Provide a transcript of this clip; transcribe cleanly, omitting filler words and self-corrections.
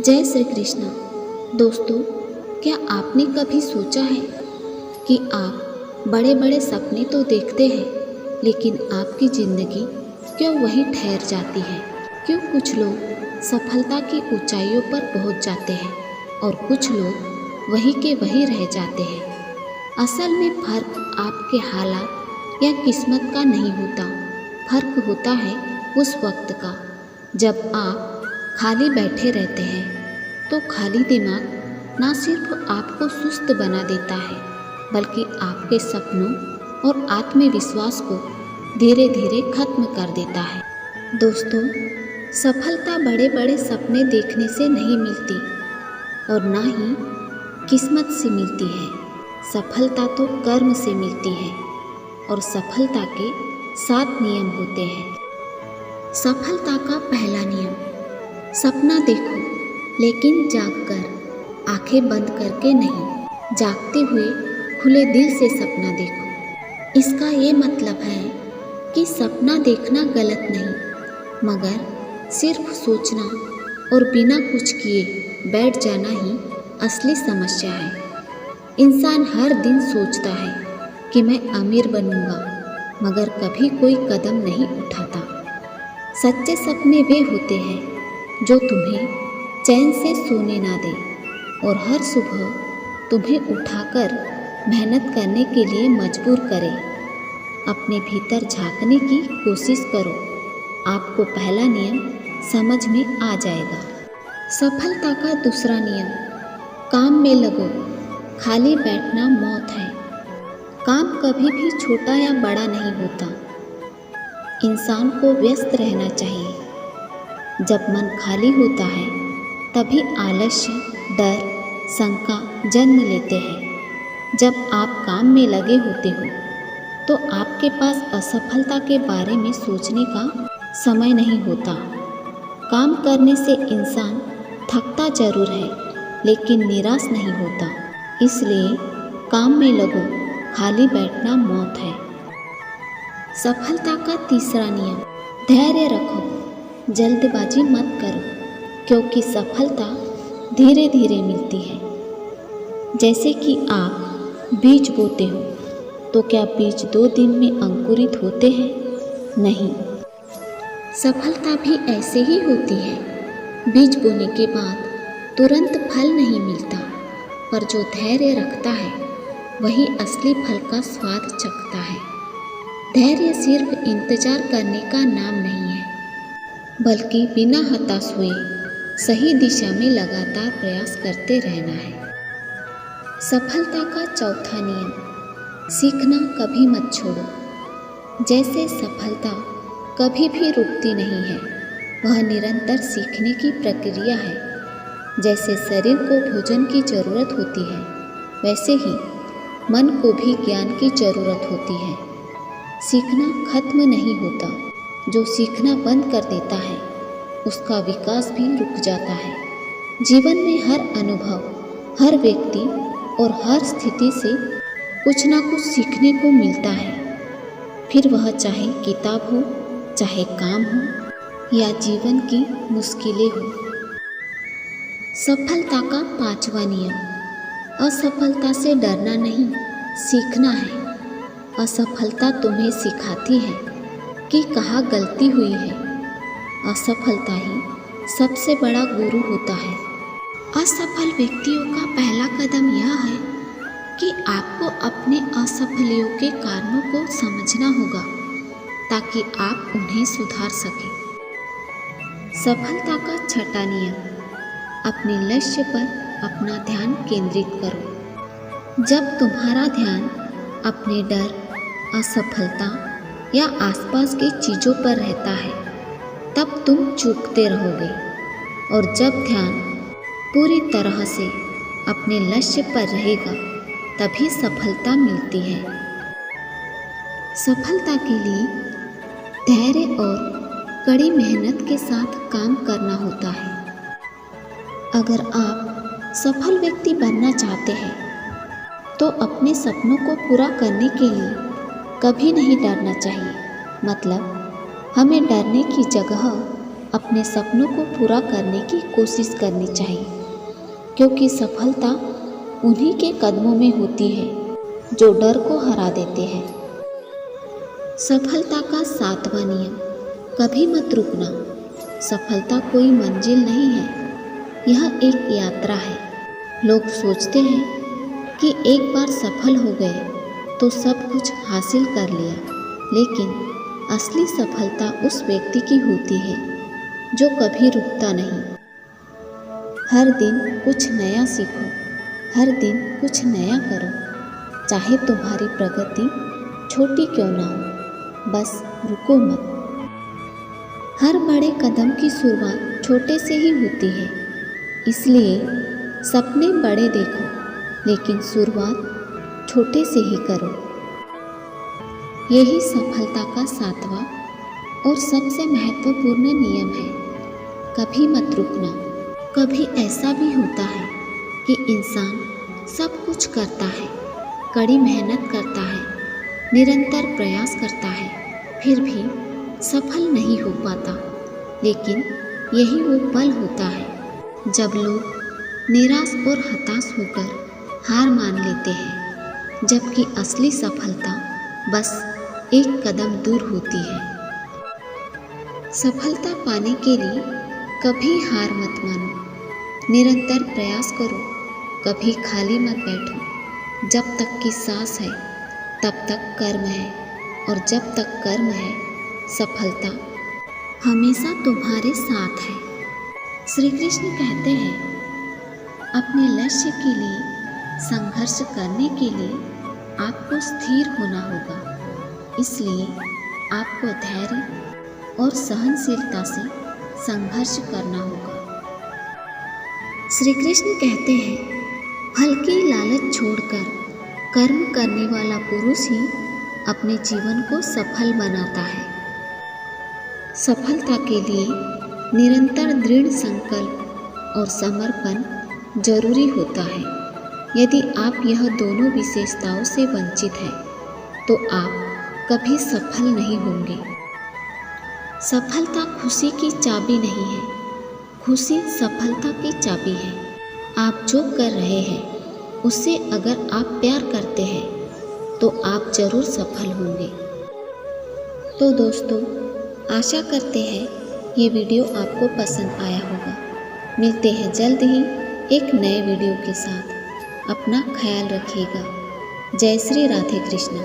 जय श्री कृष्ण। दोस्तों, क्या आपने कभी सोचा है कि आप बड़े बड़े सपने तो देखते हैं, लेकिन आपकी ज़िंदगी क्यों वहीं ठहर जाती है? क्यों कुछ लोग सफलता की ऊंचाइयों पर पहुंच जाते हैं और कुछ लोग वहीं के वहीं रह जाते हैं? असल में फ़र्क आपके हालात या किस्मत का नहीं होता। फ़र्क होता है उस वक्त का जब आप खाली बैठे रहते हैं। तो खाली दिमाग ना सिर्फ आपको सुस्त बना देता है, बल्कि आपके सपनों और आत्मविश्वास को धीरे धीरे खत्म कर देता है। दोस्तों, सफलता बड़े बड़े सपने देखने से नहीं मिलती और ना ही किस्मत से मिलती है। सफलता तो कर्म से मिलती है और सफलता के 7 नियम होते हैं। सफलता का पहला नियम: सपना देखो, लेकिन जागकर, आंखें बंद करके नहीं। जागते हुए खुले दिल से सपना देखो। इसका ये मतलब है कि सपना देखना गलत नहीं, मगर सिर्फ सोचना और बिना कुछ किए बैठ जाना ही असली समस्या है। इंसान हर दिन सोचता है कि मैं अमीर बनूंगा, मगर कभी कोई कदम नहीं उठाता। सच्चे सपने वे होते हैं जो तुम्हें चैन से सोने ना दे और हर सुबह तुम्हें उठाकर मेहनत करने के लिए मजबूर करे। अपने भीतर झांकने की कोशिश करो, आपको पहला नियम समझ में आ जाएगा। सफलता का दूसरा नियम: काम में लगो, खाली बैठना मौत है। काम कभी भी छोटा या बड़ा नहीं होता। इंसान को व्यस्त रहना चाहिए। जब मन खाली होता है तभी आलस्य, डर, शंका जन्म लेते हैं। जब आप काम में लगे होते हो तो आपके पास असफलता के बारे में सोचने का समय नहीं होता। काम करने से इंसान थकता जरूर है, लेकिन निराश नहीं होता। इसलिए काम में लगो, खाली बैठना मौत है। सफलता का तीसरा नियम: धैर्य रखो, जल्दबाजी मत करो, क्योंकि सफलता धीरे धीरे मिलती है। जैसे कि आप बीज बोते हो, तो क्या बीज 2 दिन में अंकुरित होते हैं? नहीं। सफलता भी ऐसे ही होती है। बीज बोने के बाद तुरंत फल नहीं मिलता, पर जो धैर्य रखता है वही असली फल का स्वाद चखता है। धैर्य सिर्फ इंतजार करने का नाम नहीं है, बल्कि बिना हताश हुए सही दिशा में लगातार प्रयास करते रहना है। सफलता का चौथा नियम: सीखना कभी मत छोड़ो। जैसे सफलता कभी भी रुकती नहीं है, वह निरंतर सीखने की प्रक्रिया है। जैसे शरीर को भोजन की ज़रूरत होती है, वैसे ही मन को भी ज्ञान की ज़रूरत होती है। सीखना खत्म नहीं होता। जो सीखना बंद कर देता है उसका विकास भी रुक जाता है। जीवन में हर अनुभव, हर व्यक्ति और हर स्थिति से कुछ ना कुछ सीखने को मिलता है। फिर वह चाहे किताब हो, चाहे काम हो या जीवन की मुश्किलें हो। सफलता का 5वां नियम: असफलता से डरना नहीं, सीखना है। असफलता तुम्हें सिखाती है कि कहाँ गलती हुई है। असफलता ही सबसे बड़ा गुरु होता है। असफल व्यक्तियों का पहला कदम यह है कि आपको अपने असफलताओं के कारणों को समझना होगा, ताकि आप उन्हें सुधार सकें। सफलता का 6वां नियम: अपने लक्ष्य पर अपना ध्यान केंद्रित करो। जब तुम्हारा ध्यान अपने डर, असफलता या आसपास की चीज़ों पर रहता है, तब तुम चूकते रहोगे। और जब ध्यान पूरी तरह से अपने लक्ष्य पर रहेगा, तभी सफलता मिलती है। सफलता के लिए धैर्य और कड़ी मेहनत के साथ काम करना होता है। अगर आप सफल व्यक्ति बनना चाहते हैं, तो अपने सपनों को पूरा करने के लिए कभी नहीं डरना चाहिए। मतलब हमें डरने की जगह अपने सपनों को पूरा करने की कोशिश करनी चाहिए, क्योंकि सफलता उन्हीं के कदमों में होती है जो डर को हरा देते हैं। सफलता का 7वां नियम, कभी मत रुकना। सफलता कोई मंजिल नहीं है, यह एक यात्रा है। लोग सोचते हैं कि एक बार सफल हो गए तो सब कुछ हासिल कर लिया, लेकिन असली सफलता उस व्यक्ति की होती है जो कभी रुकता नहीं। हर दिन कुछ नया सीखो, हर दिन कुछ नया करो, चाहे तुम्हारी प्रगति छोटी क्यों ना हो, बस रुको मत। हर बड़े कदम की शुरुआत छोटे से ही होती है, इसलिए सपने बड़े देखो, लेकिन शुरुआत छोटे से ही करो। यही सफलता का 7वां और सबसे महत्वपूर्ण नियम है, कभी मत रुकना। कभी ऐसा भी होता है कि इंसान सब कुछ करता है, कड़ी मेहनत करता है, निरंतर प्रयास करता है, फिर भी सफल नहीं हो पाता। लेकिन यही वो पल होता है जब लोग निराश और हताश होकर हार मान लेते हैं, जबकि असली सफलता बस एक कदम दूर होती है। सफलता पाने के लिए कभी हार मत मानो, निरंतर प्रयास करो, कभी खाली मत बैठो। जब तक की सांस है तब तक कर्म है, और जब तक कर्म है सफलता हमेशा तुम्हारे साथ है। श्री कृष्ण कहते हैं, अपने लक्ष्य के लिए संघर्ष करने के लिए आपको स्थिर होना होगा, इसलिए आपको धैर्य और सहनशीलता से संघर्ष करना होगा। श्री कृष्ण कहते हैं, फल की लालच छोड़कर कर्म करने वाला पुरुष ही अपने जीवन को सफल बनाता है। सफलता के लिए निरंतर दृढ़ संकल्प और समर्पण जरूरी होता है। यदि आप यह दोनों विशेषताओं से वंचित हैं, तो आप कभी सफल नहीं होंगे। सफलता खुशी की चाबी नहीं है, खुशी सफलता की चाबी है। आप जो कर रहे हैं उससे अगर आप प्यार करते हैं तो आप जरूर सफल होंगे। तो दोस्तों, आशा करते हैं ये वीडियो आपको पसंद आया होगा। मिलते हैं जल्द ही एक नए वीडियो के साथ। अपना ख्याल रखिएगा। जय श्री राधे कृष्ण।